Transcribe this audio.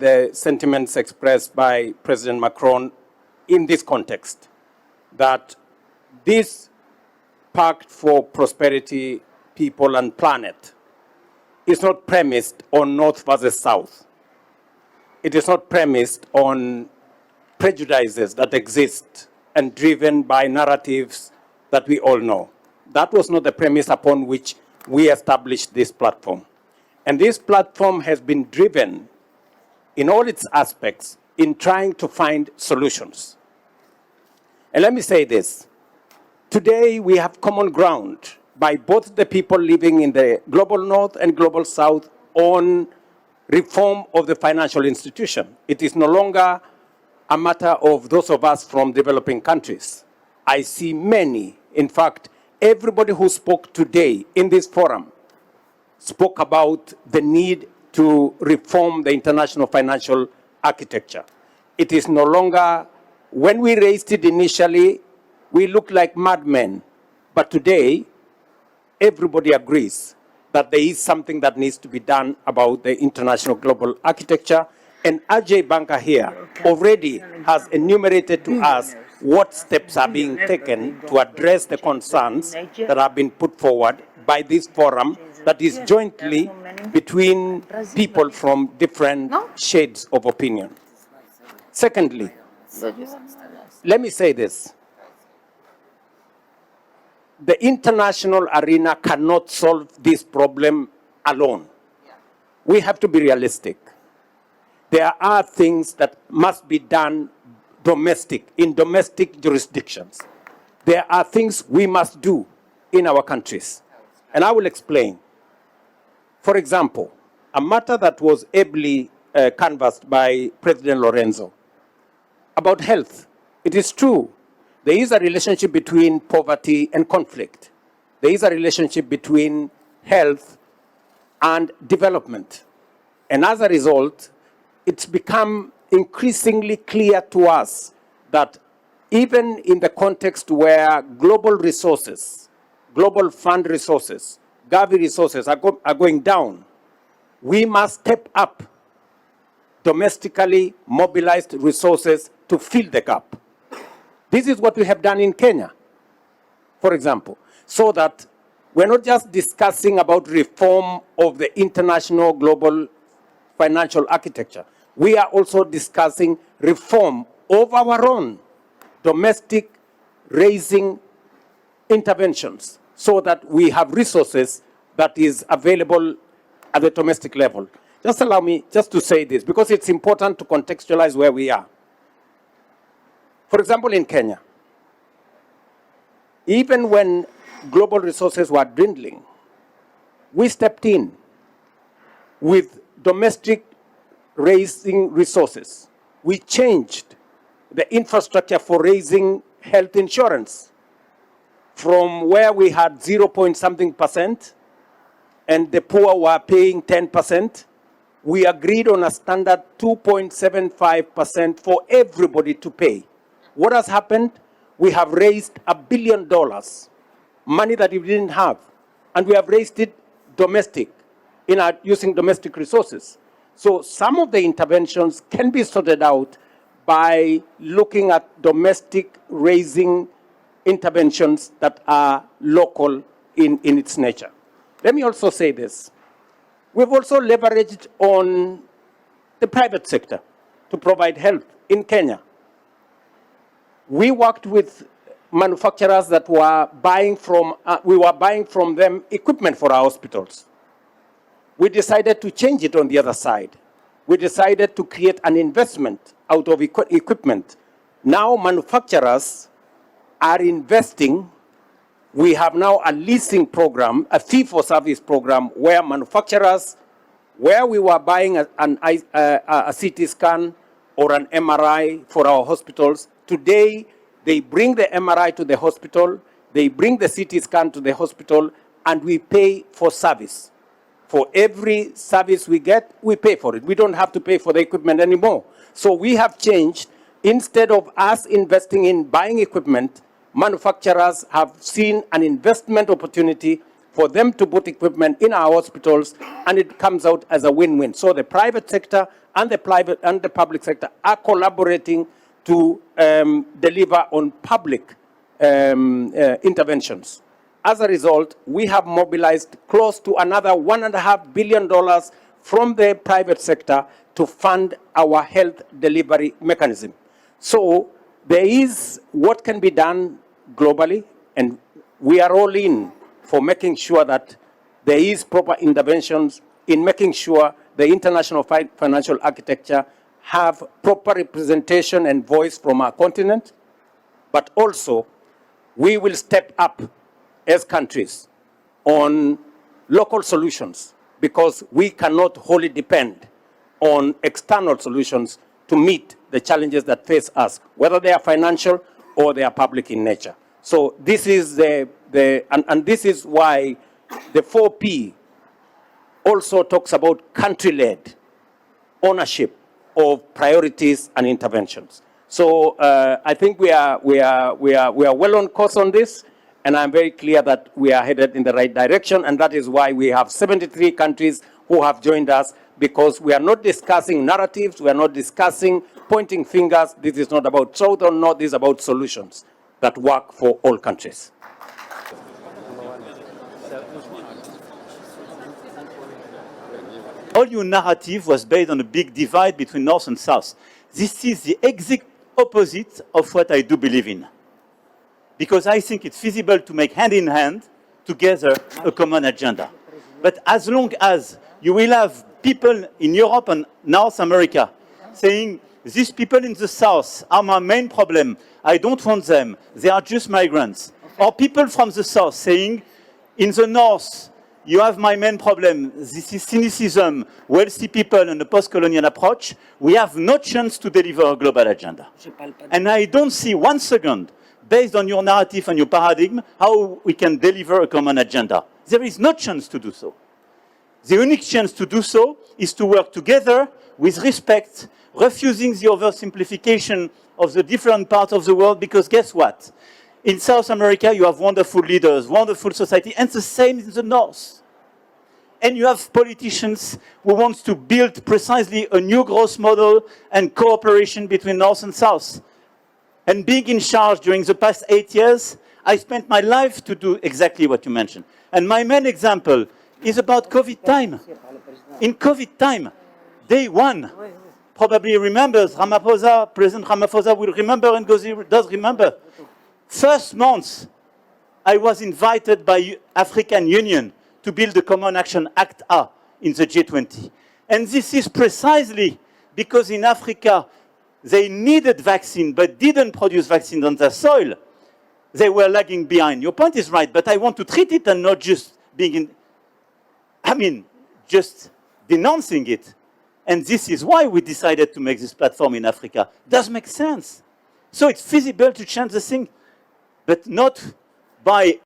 the sentiments expressed by President Macron in this context, that this Pact for Prosperity, People and Planet is not premised on North versus South. It is not premised on prejudices that exist and driven by narratives that we all know. That was not the premise upon which we established this platform. And this platform has been driven in all its aspects in trying to find solutions. And let me say this. Today we have common ground by both the people living in the global north and global south on reform of the financial institution. It is no longer a matter of those of us from developing countries. I see many, in fact, everybody who spoke today in this forum spoke about the need to reform the international financial architecture. It is no longer, when we raised it initially, we looked like madmen. But today, everybody agrees that there is something that needs to be done about the international global architecture. And Ajay Banka here already has enumerated to us what steps are being taken to address the concerns that have been put forward by this forum that is jointly between people from different shades of opinion. Secondly, let me say this. The international arena cannot solve this problem alone. We have to be realistic. There are things that must be done in domestic jurisdictions. There are things we must do in our countries. And I will explain. For example, a matter that was ably canvassed by President Lorenzo about health. It is true. There is a relationship between poverty and conflict. There is a relationship between health and development. And as a result, it's become increasingly clear to us that even in the context where global resources, global fund resources, Gavi resources are going down, we must step up domestically mobilized resources to fill the gap. This is what we have done in Kenya, for example, so that we're not just discussing about reform of the international global financial architecture. We are also discussing reform of our own domestic raising interventions so that we have resources that is available at the domestic level. Just allow me just to say this because it's important to contextualize where we are. For example, in Kenya, even when global resources were dwindling, we stepped in with domestic raising resources. We changed the infrastructure for raising health insurance from where we had 0.something% and the poor were paying 10%. We agreed on a standard 2.75% for everybody to pay. What has happened? We have raised $1 billion, money that we didn't have, and we have raised it domestic, using domestic resources. So some of the interventions can be sorted out by looking at domestic raising interventions that are local in its nature. Let me also say this. We've also leveraged on the private sector to provide help in Kenya. We worked with manufacturers that were buying from, we were buying from them equipment for our hospitals. We decided to change it on the other side. We decided to create an investment out of equipment. Now manufacturers are investing. We have now a leasing program, a fee-for-service program, where manufacturers, where we were buying a CT scan or an MRI for our hospitals, today they bring the MRI to the hospital, they bring the CT scan to the hospital, and we pay for service. For every service we get, we pay for it. We don't have to pay for the equipment anymore. So we have changed. Instead of us investing in buying equipment, manufacturers have seen an investment opportunity for for them to put equipment in our hospitals, and it comes out as a win-win. So the private sector and the public sector are collaborating to deliver on public interventions. As a result, we have mobilized close to another $1.5 billion from the private sector to fund our health delivery mechanism. So there is what can be done globally, and we are all in for making sure that there is proper interventions in making sure the international financial architecture have proper representation and voice from our continent, but also we will step up as countries on local solutions, because we cannot wholly depend on external solutions to meet the challenges that face us, whether they are financial or they are public in nature. So this is and this is why the 4P also talks about country-led ownership of priorities and interventions. So I think we are well on course on this, and I'm very clear that we are headed in the right direction, and that is why we have 73 countries who have joined us, because we are not discussing narratives, we are not discussing pointing fingers. This is not about south or north, this is about solutions that work for all countries. All your narrative was based on a big divide between North and South. This is the exact opposite of what I do believe in. Because I think it's feasible to make hand in hand together a common agenda. But as long as you will have people in Europe and North America saying, these people in the South are my main problem, I don't want them, they are just migrants. Or people from the South saying, in the North, you have my main problem, this is cynicism, wealthy people and a post-colonial approach, we have no chance to deliver a global agenda. And I don't see 1 second, based on your narrative and your paradigm, how we can deliver a common agenda. There is no chance to do so. The unique chance to do so is to work together with respect, refusing the oversimplification of the different parts of the world, because guess what? In South America, you have wonderful leaders, wonderful society, and the same in the North. And you have politicians who want to build precisely a new growth model and cooperation between North and South. And being in charge during the past 8 years, I spent my life to do exactly what you mentioned. And my main example is about COVID time. In COVID time, day one, probably remembers Ramaphosa, President Ramaphosa will remember, and Ngozi does remember. First month, I was invited by African Union to build the Common Action Act A in the G20. And this is precisely because in Africa, they needed vaccine, but didn't produce vaccine on their soil. They were lagging behind. Your point is right, but I want to treat it and not just just denouncing it. And this is why we decided to make this platform in Africa. Does make sense. So it's feasible to change the thing, but not by